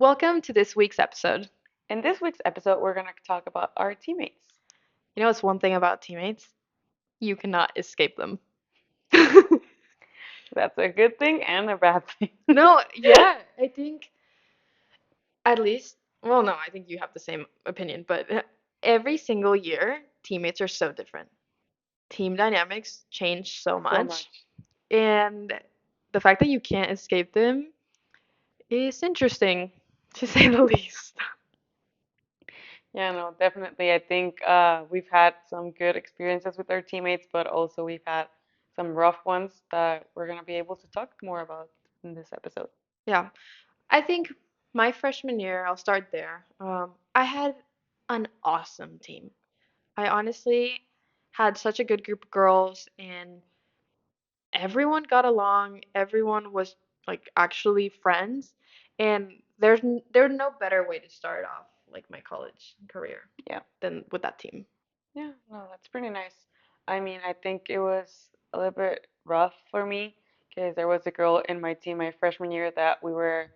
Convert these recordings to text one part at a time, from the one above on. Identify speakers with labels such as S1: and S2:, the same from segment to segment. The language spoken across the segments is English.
S1: Welcome to this week's episode.
S2: In this week's episode, we're going to talk about our teammates.
S1: You know what's one thing about teammates? You cannot escape them.
S2: That's a good thing and a bad thing.
S1: No, yeah, I think at least, well, no, I think you have the same opinion, but every single year, teammates are so different. Team dynamics change so
S2: So
S1: much,
S2: much.
S1: and the fact that you can't escape them is interesting, to say the least.
S2: Yeah, no, definitely. I think we've had some good experiences with our teammates, but also we've had some rough ones that we're going to be able to talk more about in this episode.
S1: Yeah, I think my freshman year, I'll start there. I had an awesome team. I honestly had such a good group of girls, and everyone got along. Everyone was like actually friends, and there's no better way to start off like my college career
S2: Yeah.
S1: than with that team.
S2: Yeah, no, that's pretty nice. I mean, I think it was a little bit rough for me because there was a girl in my team my freshman year that we were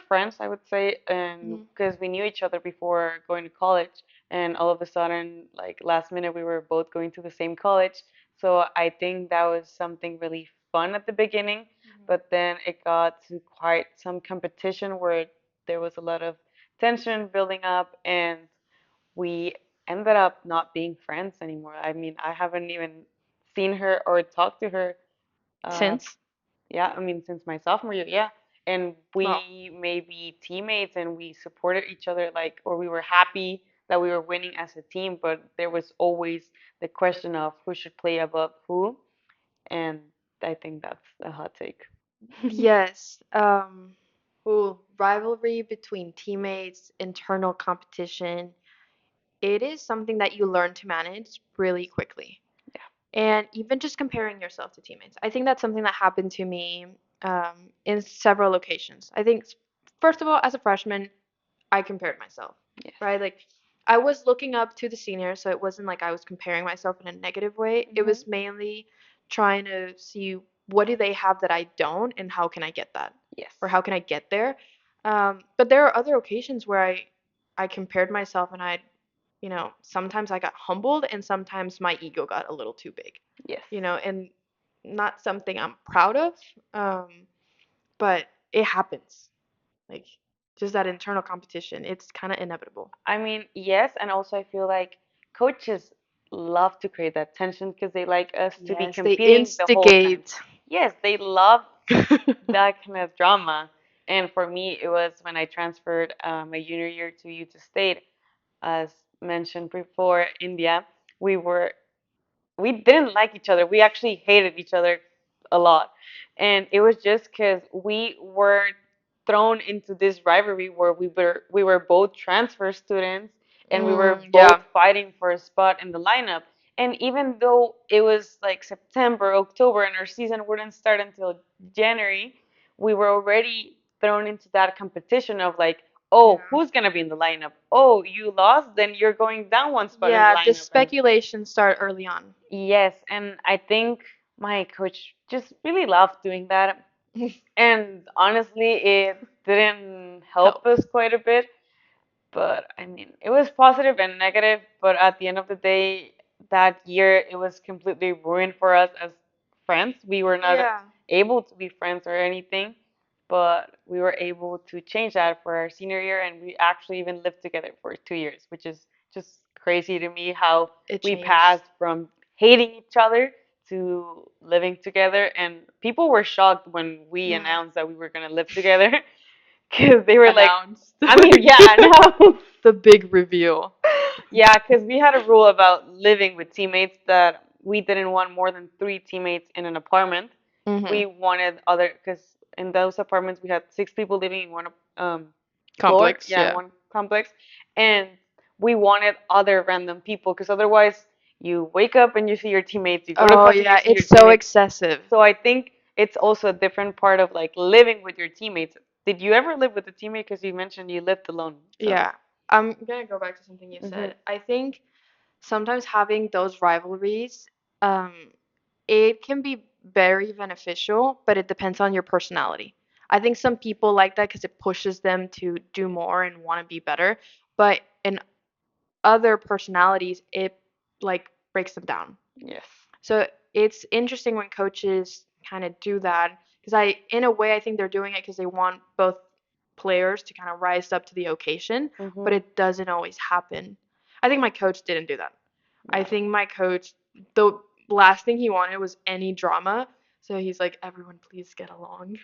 S2: friends, I would say, and
S1: Mhm.
S2: because we knew each other before going to college, and all of a sudden, like last minute, we were both going to the same college. So I think that was something really fun at the beginning, but then it got to quite some competition where there was a lot of tension building up, and we ended up not being friends anymore. I mean, I haven't even seen her or talked to her uh,
S1: Since,
S2: yeah, I mean, since my sophomore year, yeah. And
S1: well,
S2: we may be teammates and we supported each other, like, or we were happy that we were winning as a team, but there was always the question of who should play above who. And I think that's a hot take.
S1: yes. Ooh, rivalry between teammates, internal competition. It is something that you learn to manage really quickly. And even just comparing yourself to teammates. I think that's something that happened to me in several locations. I think, first of all, as a freshman, I compared myself,
S2: Yes.
S1: right? Like, I was looking up to the seniors, so it wasn't like I was comparing myself in a negative way. It
S2: Hmm.
S1: was mainly trying to see what do they have that I don't, and how can I get that,
S2: Yes.
S1: or how can I get there. But there are other occasions where I compared myself, and sometimes I got humbled, and sometimes my ego got a little too big,
S2: Yes.
S1: and not something I'm proud of. Um, but it happens. Like, just that internal competition, it's kind of inevitable.
S2: I mean, yes, and also I feel like coaches love to create that tension because they like us to be
S1: Yes, they
S2: competing the whole time.
S1: instigate.
S2: Yes, they love that kind of drama. And for me, it was when I transferred my junior year to Utah State. As mentioned before, India, we were we didn't like each other. We actually hated each other a lot. And it was just because we were thrown into this rivalry where we were both transfer students and we were both
S1: Yeah.
S2: fighting for a spot in the lineup. And even though it was like September, October, and our season wouldn't start until January, we were already thrown into that competition of like, oh,
S1: Yeah.
S2: who's gonna be in the lineup? Oh, you lost, then you're going down one spot in the
S1: Yeah, the
S2: lineup. And
S1: speculations start early on.
S2: yes, and I think my coach just really loved doing that. And honestly, it didn't help
S1: Help.
S2: us quite a bit. But I mean, it was positive and negative. But at the end of the day, that year, it was completely ruined for us as friends. We were not
S1: Yeah.
S2: able to be friends or anything. But we were able to change that for our senior year. And we actually even lived together for 2 years, which is just crazy to me how
S1: It
S2: we
S1: changed.
S2: passed from hating each other to living together. And people were shocked when we
S1: Mm.
S2: announced that we were going to live together because they were like,
S1: Announced.
S2: I mean, yeah, no.
S1: The big reveal.
S2: Yeah, because we had a rule about living with teammates that we didn't want more than three teammates in an apartment.
S1: Hmm.
S2: We wanted other, because in those apartments we had six people living in one floor,
S1: Complex,
S2: yeah, in
S1: yeah.
S2: one complex, and we wanted other random people because otherwise you wake up and you see your teammates, you go to
S1: Oh,
S2: class and you
S1: yeah,
S2: see your
S1: it's so
S2: teammates.
S1: excessive.
S2: So I think it's also a different part of like living with your teammates. Did you ever live with a teammate? Because you mentioned you lived alone. So.
S1: Yeah. I'm gonna go back to something you
S2: Hmm.
S1: said. I think sometimes having those rivalries, um, it can be very beneficial, but it depends on your personality. I think some people like that because it pushes them to do more and want to be better. But in other personalities, it like breaks them down.
S2: Yes.
S1: So it's interesting when coaches kind of do that because in a way, I think they're doing it because they want both players to kind of rise up to the occasion, but
S2: Mhm.
S1: it doesn't always happen. I think my coach didn't do that. I
S2: Yeah.
S1: think my coach, the last thing he wanted was any drama. So he's like, everyone, please get along,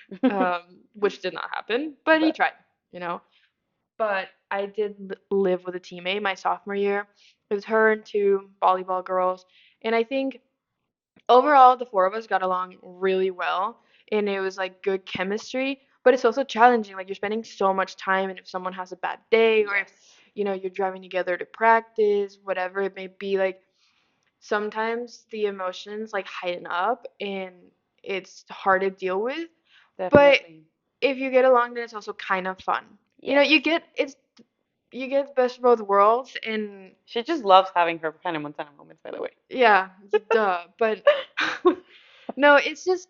S1: which did not happen, but he
S2: But
S1: tried, you know. But I did live with a teammate my sophomore year. It was her and two volleyball girls. And I think overall, the four of us got along really well. And it was like good chemistry. But it's also challenging. Like you're spending so much time. And if someone has a bad day, or if,
S2: yes.
S1: you're driving together to practice, whatever it may be, like sometimes the emotions like heighten up and it's hard to deal with. But
S2: Definitely.
S1: if you get along, then it's also kind of fun.
S2: Yes.
S1: You get the best of both worlds, and
S2: She just loves having her Hannah Montana moments, by the way.
S1: yeah, duh. But no, it's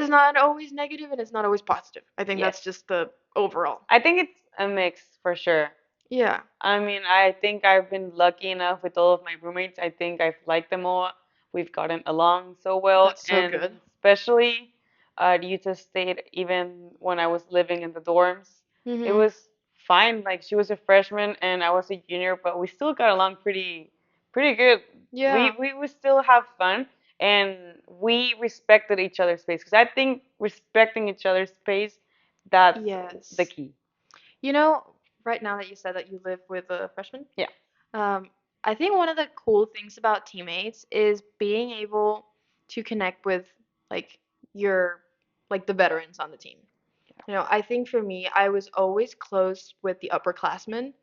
S1: not always negative and it's not always positive. I think
S2: Yes.
S1: that's just the overall.
S2: I think it's a mix for sure.
S1: Yeah,
S2: I mean, I think I've been lucky enough with all of my roommates. I think I've liked them all. We've gotten along so well,
S1: that's so
S2: and
S1: good.
S2: especially at Utah State, even when I was living in the dorms, it
S1: Mhm.
S2: was fine. Like she was a freshman and I was a junior, but we still got along pretty good.
S1: Yeah.
S2: We would still have fun, and we respected each other's space because I think respecting each other's space, that's the
S1: Yes.
S2: key.
S1: You know, right now that you said that you live with a freshman,
S2: Yeah.
S1: Um, I think one of the cool things about teammates is being able to connect with like your like the veterans on the team. I think for me, I was always close with the upperclassmen,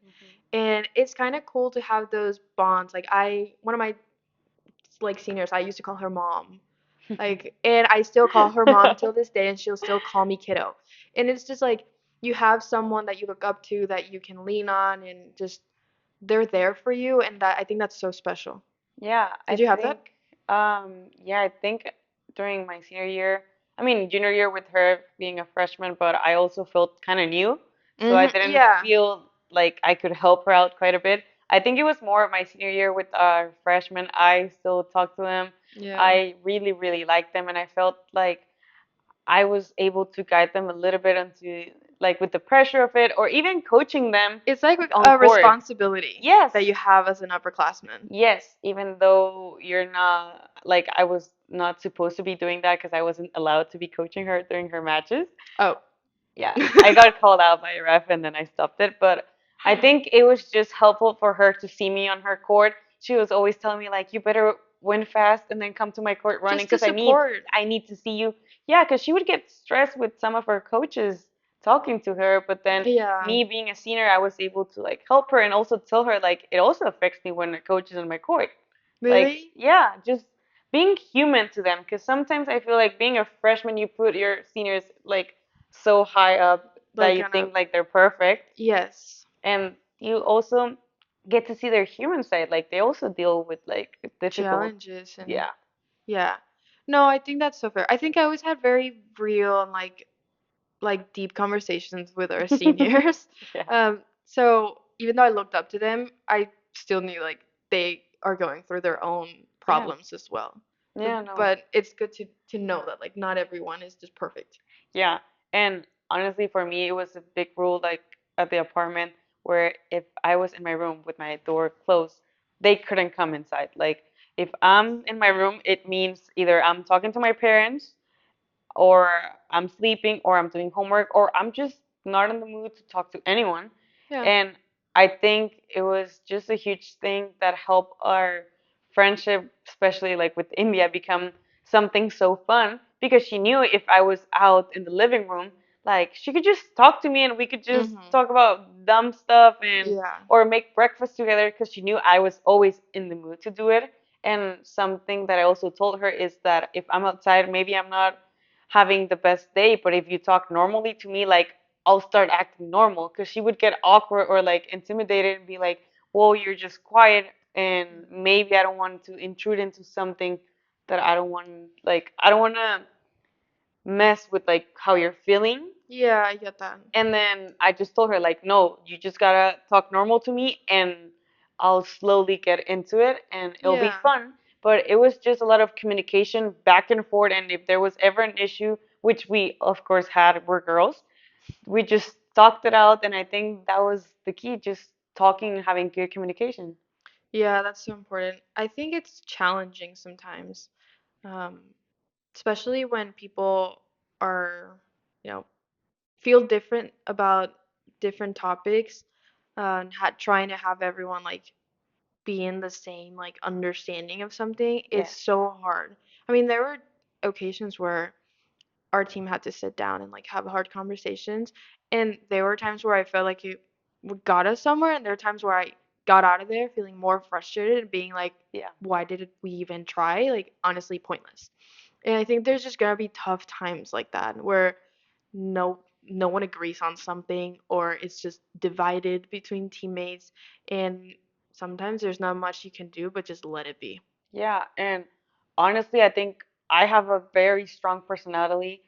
S1: and it's kind of cool to have those bonds. Like one of my like seniors, I used to call her mom. Like, and I still call her mom till this day, and she'll still call me kiddo. And it's just like you have someone that you look up to that you can lean on, and just they're there for you, and that I think that's so special.
S2: Yeah,
S1: Did
S2: I
S1: you have
S2: think,
S1: that?
S2: yeah, I think during my senior year, I mean, junior year with her being a freshman, but I also felt kind of new, so I didn't
S1: Yeah.
S2: feel like I could help her out quite a bit. I think it was more my senior year with our freshmen. I still talk to them.
S1: Yeah.
S2: I really liked them, and I felt like I was able to guide them a little bit into like with the pressure of it, or even coaching them
S1: It's like
S2: on
S1: a
S2: court.
S1: responsibility
S2: Yes,
S1: that you have as an upperclassman.
S2: yes, even though you're not like I was not supposed to be doing that because I wasn't allowed to be coaching her during her matches.
S1: Oh.
S2: Yeah, I got called out by a ref and then I stopped it, but I think it was just helpful for her to see me on her court. She was always telling me like you better win fast and then come to my court running
S1: Just to
S2: because
S1: support.
S2: I need to see you. Yeah, because she would get stressed with some of her coaches talking to her, but then
S1: Yeah.
S2: me being a senior, I was able to like help her and also tell her like it also affects me when a coach is on my court. Like,
S1: Really?
S2: yeah, just being human to them because sometimes I feel like being a freshman, you put your seniors like so high up that
S1: Like
S2: you
S1: on a
S2: think like they're perfect,
S1: yes,
S2: and you also get to see their human side. Like they also deal with like difficult,
S1: challenges and
S2: yeah,
S1: yeah. No, I think that's so fair. I think I always had very real and like deep conversations with our seniors.
S2: yeah,
S1: So even though I looked up to them, I still knew like they are going through their own
S2: yeah,
S1: problems as well.
S2: yeah, no,
S1: But it's good to know that like not everyone is just perfect.
S2: yeah. And honestly, for me, it was a big rule like at the apartment where if I was in my room with my door closed, they couldn't come inside. Like if I'm in my room, it means either I'm talking to my parents or I'm sleeping or I'm doing homework or I'm just not in the mood to talk to anyone.
S1: Yeah.
S2: And I think it was just a huge thing that helped our friendship, especially like with India, become something so fun because she knew if I was out in the living room, like she could just talk to me and we could just
S1: Mhm.
S2: talk about dumb stuff and
S1: Yeah.
S2: or make breakfast together because she knew I was always in the mood to do it. And something that I also told her is that if I'm outside, maybe I'm not having the best day, but if you talk normally to me, like I'll start acting normal because she would get awkward or like intimidated and be like, "Whoa, you're just quiet," and maybe I don't want to intrude into something that I don't want. Like I don't want to mess with like how you're feeling.
S1: Yeah, I get that.
S2: And then I just told her, like, no, you just gotta talk normal to me and I'll slowly get into it and it'll be
S1: Yeah.
S2: fun. But it was just a lot of communication back and forth. And if there was ever an issue, which we, of course, had, we're girls, we just talked it out. And I think that was the key, just talking and having good communication.
S1: Yeah, that's so important. I think it's challenging sometimes, um, especially when people are, you know, feel different about different topics, and trying to have everyone like be in the same like understanding of something is
S2: Yes.
S1: so hard. I mean, there were occasions where our team had to sit down and like have hard conversations, and there were times where I felt like it got us somewhere, and there were times where I got out of there feeling more frustrated and being like,
S2: Yeah.
S1: why did we even try? Like, honestly, pointless. And I think there's just gonna be tough times like that where no one agrees on something, or it's just divided between teammates, and sometimes there's not much you can do but just let it be.
S2: Yeah, and honestly, I think I have a very strong personality,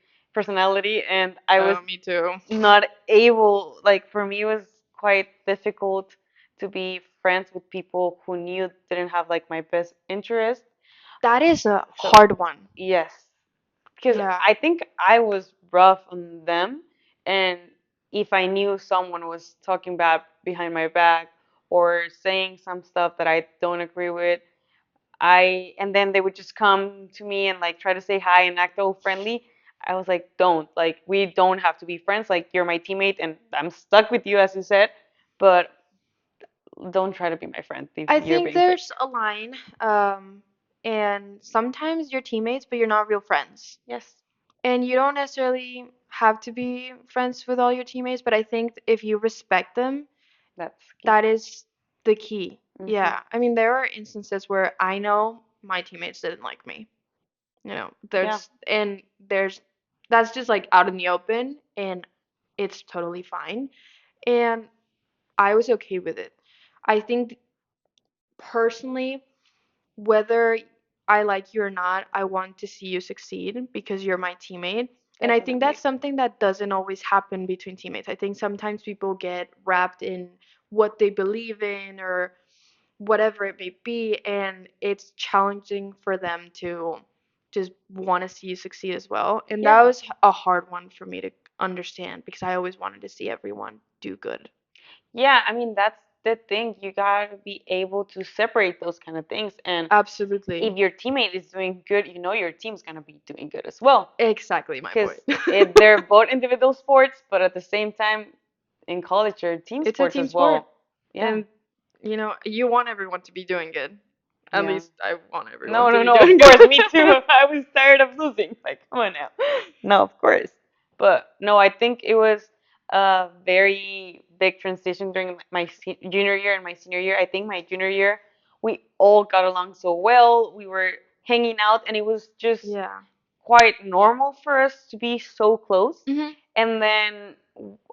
S2: and I was
S1: Oh, me too.
S2: not able, like for me it was quite difficult to be friends with people who knew didn't have like my best interest.
S1: That is a
S2: So,
S1: hard one.
S2: yes, because
S1: Yeah.
S2: I think I was rough on them, and if I knew someone was talking bad behind my back or saying some stuff that I don't agree with, and then they would just come to me and like try to say hi and act all friendly. I was like, don't, like, we don't have to be friends. Like, you're my teammate and I'm stuck with you, as you said, but don't try to be my friend if
S1: I
S2: you're
S1: think
S2: being fake.
S1: there's a line, and sometimes you're teammates, but you're not real friends.
S2: Yes,
S1: And you don't necessarily have to be friends with all your teammates, but I think if you respect them,
S2: that's key.
S1: that is the key.
S2: Hmm.
S1: Yeah. I mean, there are instances where I know my teammates didn't like me. You know,
S2: Yeah.
S1: there's that's just like out in the open, and it's totally fine. And I was okay with it. I think personally, whether I like you or not, I want to see you succeed because you're my teammate. And I think
S2: Definitely.
S1: that's something that doesn't always happen between teammates. I think sometimes people get wrapped in what they believe in or whatever it may be, and it's challenging for them to just want to see you succeed as well. And that
S2: Yeah.
S1: was a hard one for me to understand because I always wanted to see everyone do good.
S2: Yeah, I mean, that's the thing. You gotta be able to separate those kind of things. And
S1: Absolutely.
S2: if your teammate is doing good, you know your team's gonna be doing good as well.
S1: Exactly my
S2: Because
S1: point.
S2: they're both individual sports, but at the same time, in college, they're team
S1: It's a
S2: sports
S1: team
S2: as
S1: sport.
S2: well. Yeah.
S1: And you want everyone to be doing good. At
S2: Yeah.
S1: least I want everyone
S2: No,
S1: to
S2: no,
S1: be
S2: no, of
S1: doing
S2: course, me
S1: good.
S2: too. I was tired of losing. Like, come on now. No, of course. But no, I think it was a very big transition during my junior year and my senior year. I think my junior year, we all got along so well. We were hanging out, and it was just
S1: Yeah.
S2: quite normal for us to be so close.
S1: Hmm.
S2: And then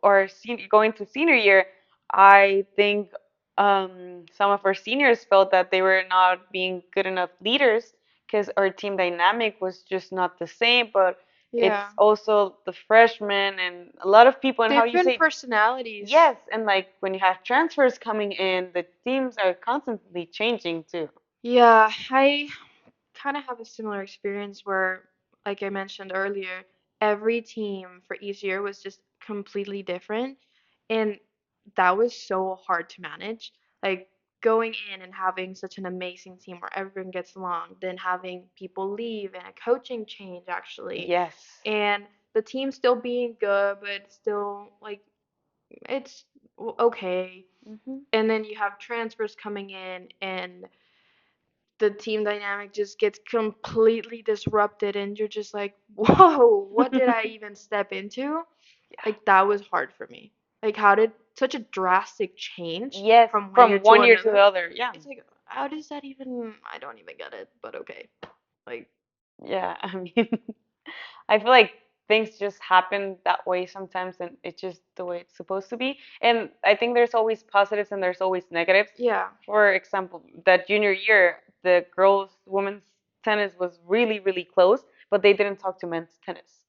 S2: our going to senior year, I think some of our seniors felt that they were not being good enough leaders because our team dynamic was just not the same. But it's
S1: Yeah.
S2: also the freshmen and a lot of people, and how you
S1: Different
S2: say,
S1: personalities.
S2: yes, and like when you have transfers coming in, the teams are constantly changing too.
S1: Yeah, I kind of have a similar experience where, like I mentioned earlier, every team for each year was just completely different. And that was so hard to manage. Like going in and having such an amazing team where everyone gets along, then having people leave and a coaching change actually,
S2: Yes.
S1: and the team still being good, but still like it's okay.
S2: Hmm.
S1: And then you have transfers coming in, and the team dynamic just gets completely disrupted, and you're just like, whoa, what did I even step into? Like, that was hard for me. Like, how did such a drastic change
S2: Yes,
S1: from one year
S2: from
S1: to
S2: one year to the
S1: another?
S2: other. Yeah.
S1: It's like, how does that even, I don't even get it, but okay. Like,
S2: Yeah, I mean, I feel like things just happen that way sometimes, and it's just the way it's supposed to be. And I think there's always positives and there's always negatives.
S1: yeah.
S2: For example, that junior year, the women's tennis was really, really close, but they didn't talk to men's tennis.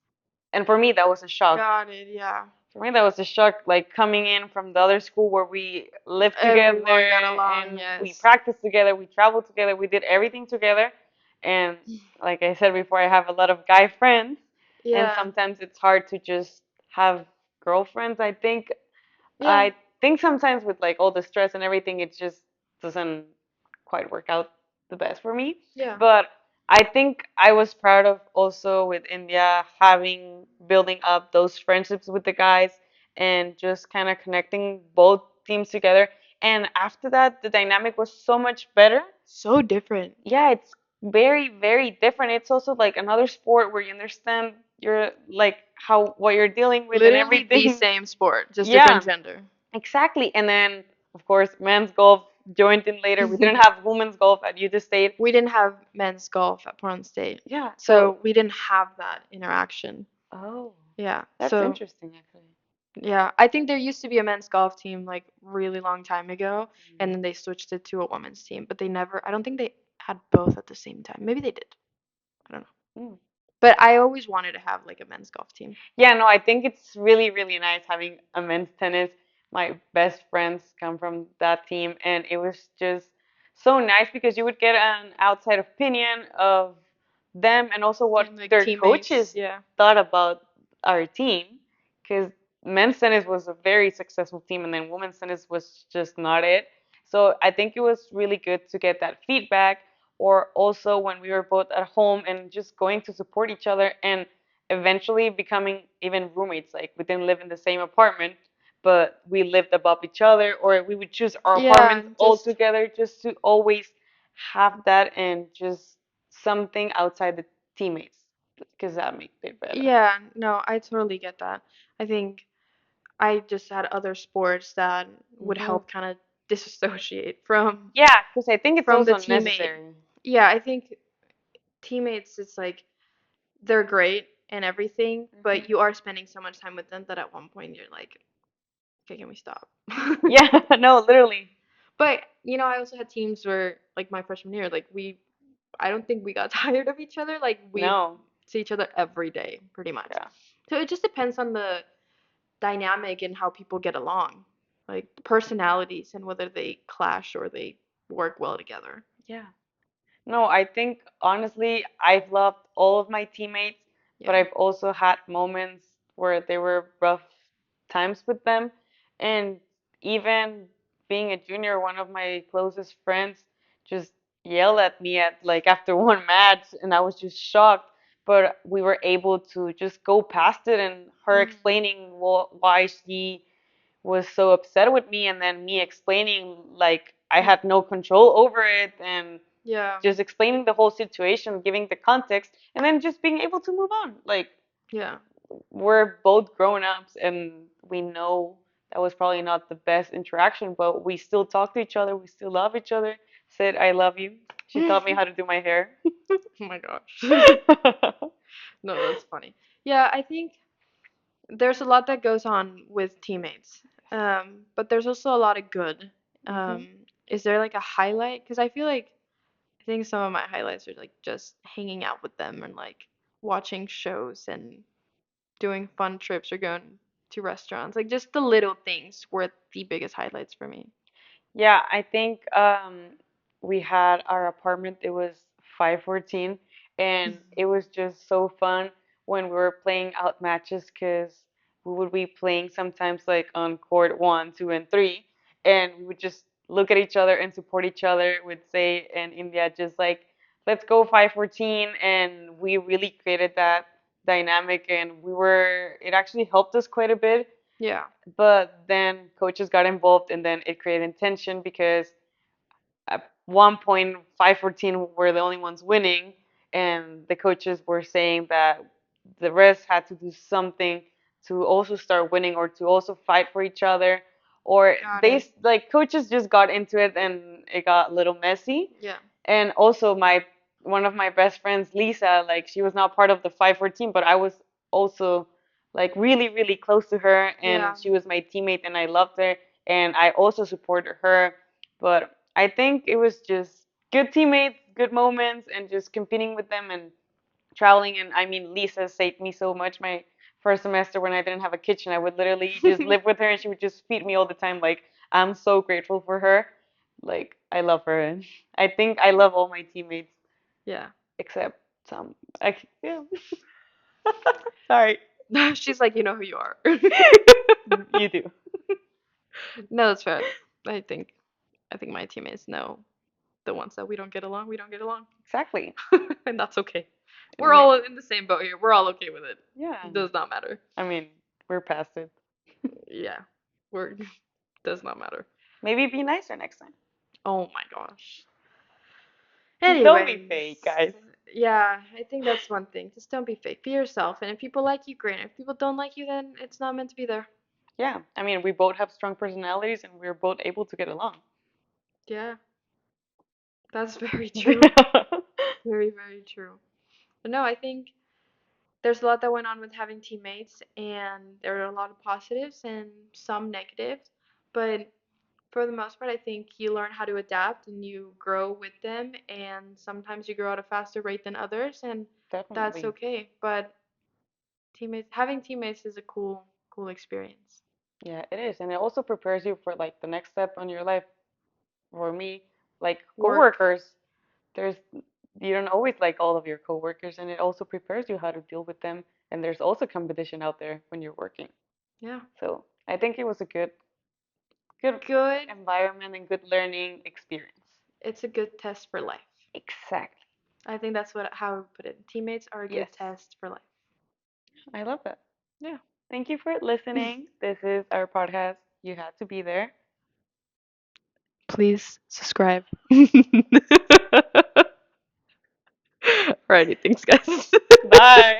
S2: And for me, that was a shock.
S1: Got it, yeah.
S2: For me, that was a shock, like coming in from the other school where we lived
S1: Everyone
S2: together
S1: got along,
S2: and we
S1: yes.
S2: practiced together, we traveled together, we did everything together. And like I said before, I have a lot of guy friends, and
S1: Yeah.
S2: sometimes it's hard to just have girlfriends.
S1: Yeah.
S2: I think sometimes with like all the stress and everything, it just doesn't quite work out the best for me.
S1: Yeah.
S2: But I think I was proud of also with India having building up those friendships with the guys and just kind of connecting both teams together. And after that, the dynamic was so much better.
S1: So different.
S2: Yeah, it's very, very different. It's also like another sport where you understand you're like how what you're dealing with and
S1: Literally the
S2: everything.
S1: same sport, just
S2: Yeah,
S1: different gender.
S2: exactly. And then, of course, men's golf joined in later. We didn't have women's golf at Utah State.
S1: We didn't have men's golf at Portland State.
S2: Yeah, so,
S1: So we didn't have that interaction.
S2: oh,
S1: Yeah.
S2: that's
S1: So
S2: interesting, actually.
S1: yeah, I think there used to be a men's golf team like really long time ago, and
S2: Mm.
S1: then they switched it to a women's team, but they never, I don't think they had both at the same time. Maybe they did. I don't know.
S2: Mm.
S1: But I always wanted to have like a men's golf team.
S2: Yeah, no, I think it's really, really nice having a men's tennis. My best friends come from that team, and it was just so nice because you would get an outside opinion of them and also what
S1: And like
S2: their
S1: teammates,
S2: coaches
S1: yeah.
S2: thought about our team. Because men's tennis was a very successful team, and then women's tennis was just not it. So I think it was really good to get that feedback, or also when we were both at home and just going to support each other and eventually becoming even roommates. Like we didn't live in the same apartment, but we lived above each other, or we would choose our
S1: Yeah,
S2: apartments all
S1: just
S2: together just to always have that and just something outside the teammates because that makes it better.
S1: yeah, no, I totally get that. I think I just had other sports that would
S2: Hmm.
S1: help kind of disassociate from
S2: Yeah, because I think it's
S1: the
S2: also
S1: teammate.
S2: necessary.
S1: Yeah, I think teammates, it's like they're great and everything,
S2: Hmm.
S1: but you are spending so much time with them that at one point you're like, okay, can we stop?
S2: Yeah, no, literally.
S1: But I also had teams where like my freshman year, like I don't think we got tired of each other. Like we
S2: No.
S1: see each other every day, pretty much.
S2: Yeah.
S1: So it just depends on the dynamic and how people get along, like personalities and whether they clash or they work well together.
S2: Yeah. No, I think honestly, I've loved all of my teammates, but
S1: Yeah.
S2: I've also had moments where there were rough times with them. And even being a junior, one of my closest friends just yelled at me at like after one match, and I was just shocked. But we were able to just go past it, and her
S1: Mm.
S2: explaining why she was so upset with me, and then me explaining like I had no control over it, and
S1: Yeah.
S2: just explaining the whole situation, giving the context, and then just being able to move on. Like
S1: Yeah.
S2: we're both grown ups and we know that was probably not the best interaction, but we still talk to each other, we still love each other. Said I love you. She taught me how to do my hair.
S1: Oh my gosh. No, that's funny. Yeah, I think there's a lot that goes on with teammates, but there's also a lot of good.
S2: Hmm.
S1: Is there like a highlight? Because I think some of my highlights are like just hanging out with them and like watching shows and doing fun trips or going to restaurants. Like just the little things were the biggest highlights for me.
S2: Yeah, I think we had our apartment. It was 514, and it was just so fun when we were playing out matches because we would be playing sometimes like on court one, two, and three, and we would just look at each other and support each other. Would say in India just like let's go 514, and we really created that dynamic, and we were it actually helped us quite a bit,
S1: Yeah.
S2: but then coaches got involved and then it created tension because at one point 514 were the only ones winning, and the coaches were saying that the rest had to do something to also start winning or to also fight for each other, or
S1: Got
S2: they
S1: it.
S2: like coaches just got into it and it got a little messy.
S1: Yeah.
S2: And also my one of my best friends, Lisa, like she was not part of the 514, but I was also like really, really close to her, and
S1: Yeah.
S2: she was my teammate and I loved her, and I also supported her. But I think it was just good teammates, good moments, and just competing with them and traveling. And I mean, Lisa saved me so much. My first semester when I didn't have a kitchen. I would literally just live with her and she would just feed me all the time. Like, I'm so grateful for her. Like, I love her. And I think I love all my teammates
S1: Yeah.
S2: except some. Yeah. Sorry.
S1: She's like, you know who you are.
S2: You do.
S1: No, that's fair. I think I think my teammates know the ones that we don't get along, we don't get along.
S2: Exactly.
S1: And that's okay.
S2: And
S1: We're all in the same boat here. We're all okay with it.
S2: yeah.
S1: It does not matter.
S2: I mean, we're past it.
S1: Yeah. We're does not matter.
S2: Maybe be nicer next time.
S1: Oh my gosh.
S2: Don't be
S1: Anyways,
S2: fake, guys.
S1: yeah, I think that's one thing. Just don't be fake. Be yourself. And if people like you, great. If people don't like you, then it's not meant to be there.
S2: Yeah. I mean, we both have strong personalities and we're both able to get along.
S1: Yeah, that's very true. Very, very true. But no, I think there's a lot that went on with having teammates, and there are a lot of positives and some negatives. But for the most part, I think you learn how to adapt and you grow with them, and sometimes you grow at a faster rate than others, and that's
S2: Definitely.
S1: okay. But having teammates is a cool experience.
S2: Yeah, it is. And it also prepares you for like the next step on your life. For me, like
S1: Work,
S2: coworkers, there's you don't always like all of your coworkers and it also prepares you how to deal with them. And there's also competition out there when you're working.
S1: yeah,
S2: So I think it was a good
S1: good.
S2: environment and good learning experience.
S1: It's a good test for life.
S2: Exactly.
S1: I think that's how I would put it. Teammates are a
S2: Yes.
S1: good test for life.
S2: I love that.
S1: Yeah.
S2: Thank you for listening. This is our podcast. You had to be there.
S1: Please subscribe. Alrighty, thanks guys.
S2: Bye.